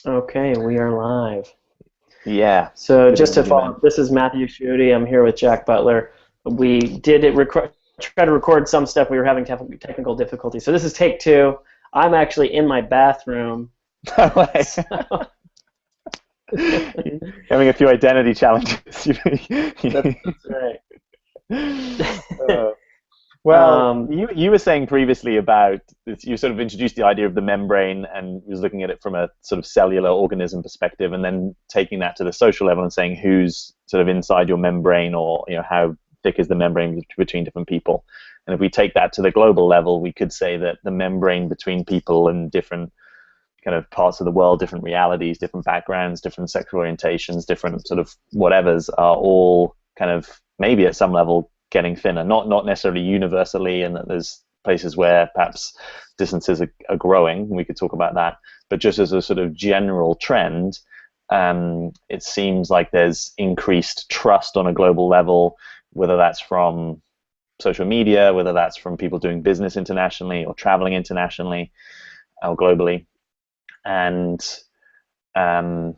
Okay, we are live. Yeah. So Good just to evening, follow, man. this is Matthew Schutte. I'm here with Jack Butler. We did it try to record some stuff. We were having technical difficulties. So this is take two. I'm actually in my bathroom. No way. So Having a few identity challenges. that's right. Uh, well, Um, you were saying previously about this, you sort of introduced the idea of the membrane and was looking at it from a sort of cellular organism perspective, and then taking that to the social level and saying who's sort of inside your membrane, or how thick is the membrane between different people. And if we take that to the global level, we could say that the membrane between people and different kind of parts of the world, different realities, different backgrounds, different sexual orientations, different sort of whatevers, are all kind of maybe at some level getting thinner. Not necessarily universally, and that there's places where perhaps distances are growing. We could talk about that, but just as a sort of general trend, it seems like there's increased trust on a global level, whether that's from social media, whether that's from people doing business internationally or traveling internationally or globally. And um,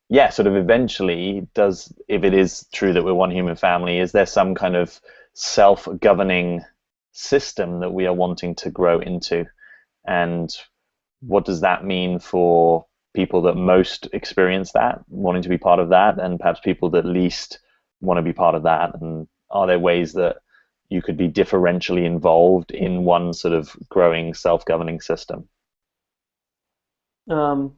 yeah, sort of eventually, does if it is true that we're one human family, is there some kind of self-governing system that we are wanting to grow into? And what does that mean for people that most experience that, wanting to be part of that, and perhaps people that least want to be part of that? And are there ways that you could be differentially involved in one sort of growing self-governing system? um,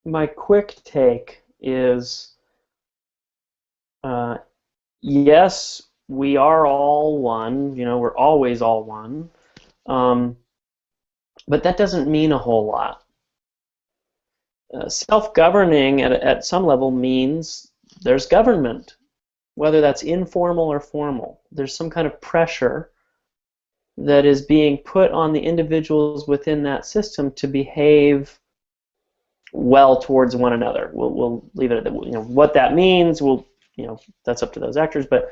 my quick take is uh, yes, we are all one. We're always all one. Um, but that doesn't mean a whole lot. Self-governing at some level means there's government, whether that's informal or formal. There's some kind of pressure that is being put on the individuals within that system to behave well towards one another. We'll leave it at that. What that means, that's up to those actors, but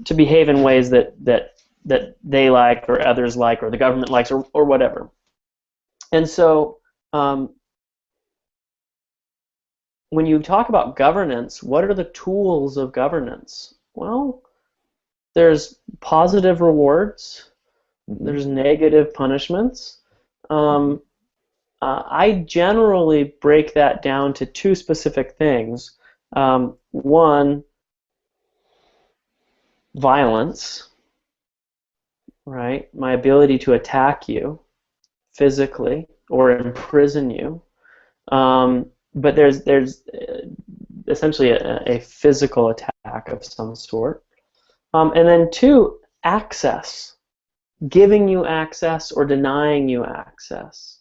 to behave in ways that they like or others like or the government likes or whatever. And so when you talk about governance, what are the tools of governance? Well, there's positive rewards, Hmm. there's negative punishments. Um, I generally break that down to two specific things. One, violence, right? My ability to attack you physically or imprison you. But there's essentially a physical attack of some sort. And then two, access, giving you access or denying you access,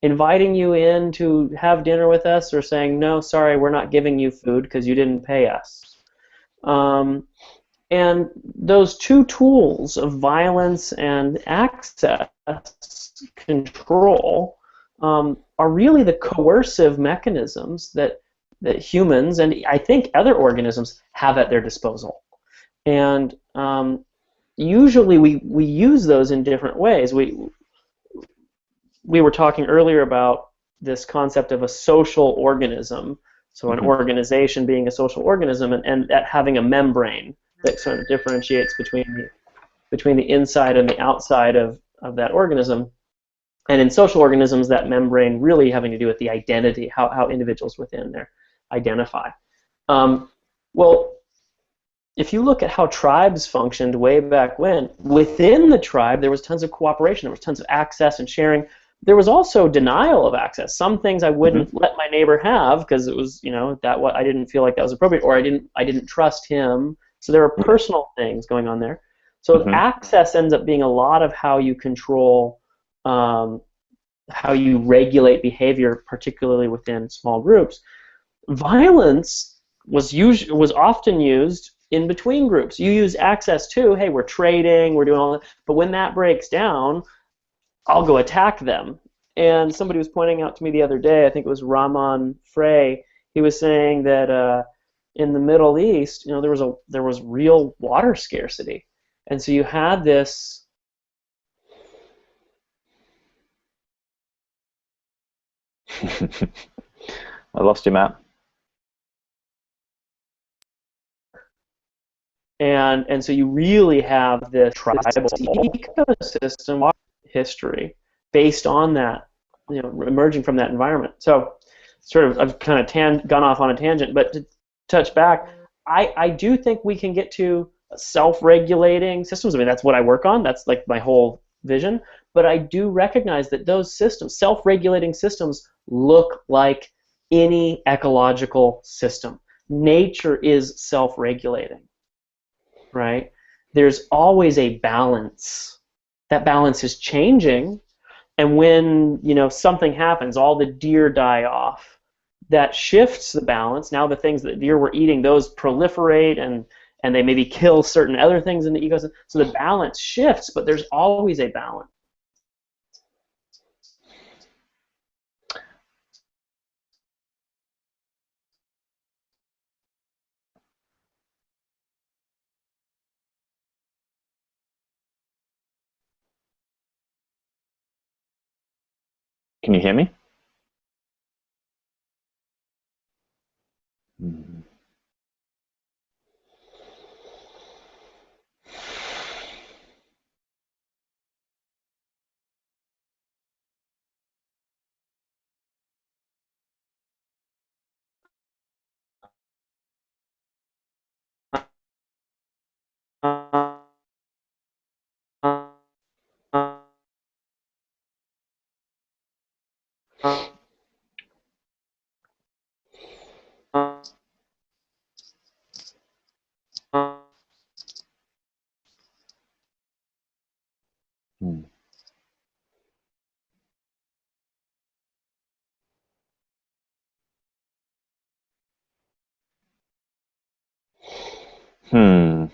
inviting you in to have dinner with us or saying, no, sorry, we're not giving you food because you didn't pay us. Um, and those two tools of violence and access control are really the coercive mechanisms that humans and I think other organisms have at their disposal. And usually we use those in different ways. We were talking earlier about this concept of a social organism, so an Hmm. organization being a social organism, and that having a membrane that sort of differentiates between the inside and the outside of that organism. And in social organisms, that membrane really having to do with the identity, how individuals within there identify. Um, well, if you look at how tribes functioned way back when, within the tribe there was tons of cooperation, there was tons of access and sharing. There was also denial of access. Some things I Hmm. wouldn't let my neighbor have because it was, that what I didn't feel like that was appropriate, or I didn't trust him. So there were Yeah. personal things going on there. So Hmm. access ends up being a lot of how you control, um, how you regulate behavior, particularly within small groups. Violence was often used in between groups. You use access too. Hey, we're trading, we're doing all that. But when that breaks down, I'll go attack them. And somebody was pointing out to me the other day, I think it was Rahman Frey. He was saying that in the Middle East, there was real water scarcity, and so you had this. I lost you, Matt. And so you really have this tribal ecosystem history based on that, emerging from that environment. So sort of I've kind of gone off on a tangent, but to touch back, I do think we can get to self-regulating systems. I mean, that's what I work on. That's like my whole vision. But I do recognize that those systems, self-regulating systems, look like any ecological system. Nature is self-regulating, right? There's always a balance. That balance is changing, and when something happens, all the deer die off. That shifts the balance. Now the things that deer were eating, those proliferate, and they maybe kill certain other things in the ecosystem. So the balance shifts, but there's always a balance. Can you hear me? Mm. Hmm. Hmm.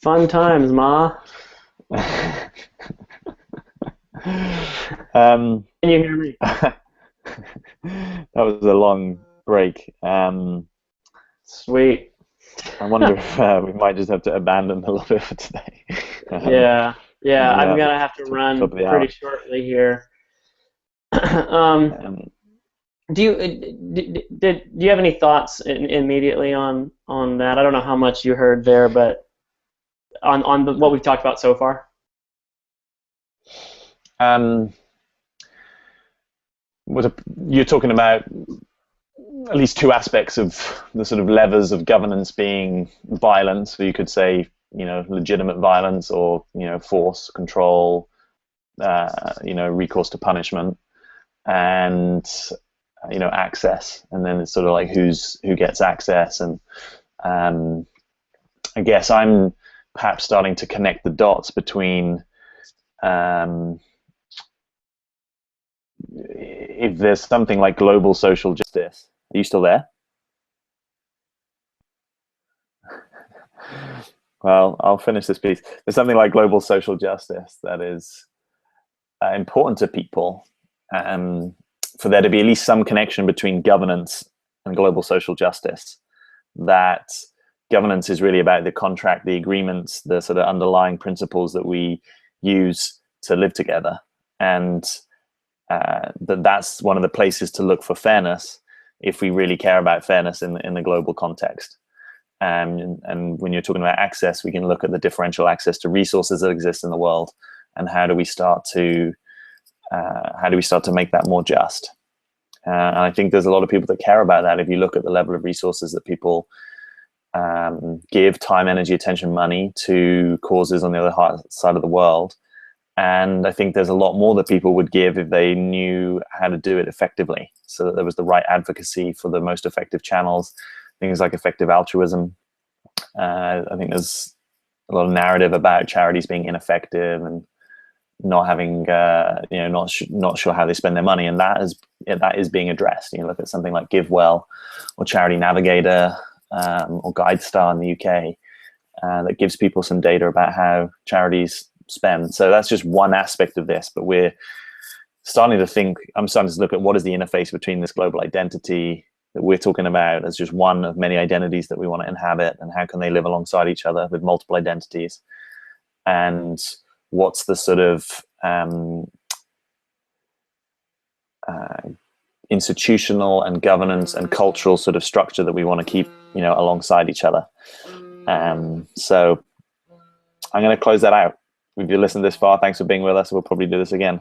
Fun times, Ma. um, Can you hear me? that was a long break. Sweet. I wonder if we might just have to abandon a little bit for today. Yeah, yeah. Coming I'm up gonna have to to top run of the pretty hour. shortly here. um, Um, do you do you have any thoughts immediately on that? I don't know how much you heard there, but on what we've talked about so far. um, you're talking about at least two aspects of the sort of levers of governance being violence. So you could say, legitimate violence, or force, control, recourse to punishment, and access. And then it's sort of like who gets access. And um, I guess I'm perhaps starting to connect the dots between if there's something like global social justice. Are you still there? Well, I'll finish this piece. There's something like global social justice that is important to people, um, for there to be at least some connection between governance and global social justice. That governance is really about the contract, the agreements, the sort of underlying principles that we use to live together. And that's one of the places to look for fairness if we really care about fairness in the global context. And when you're talking about access, we can look at the differential access to resources that exist in the world, and how do we start to make that more just? And I think there's a lot of people that care about that. If you look at the level of resources that people give, time, energy, attention, money, to causes on the other side of the world, and I think there's a lot more that people would give if they knew how to do it effectively, so that there was the right advocacy for the most effective channels, things like effective altruism. I think there's a lot of narrative about charities being ineffective and not having, not sure how they spend their money, and that is being addressed. You look at something like GiveWell or Charity Navigator, or GuideStar in the UK, that gives people some data about how charities spend. So that's just one aspect of this, but I'm starting to look at what is the interface between this global identity that we're talking about as just one of many identities that we want to inhabit, and how can they live alongside each other with multiple identities, and what's the sort of institutional and governance and cultural sort of structure that we want to keep, alongside each other. So I'm going to close that out. If you listened this far, thanks for being with us. We'll probably do this again.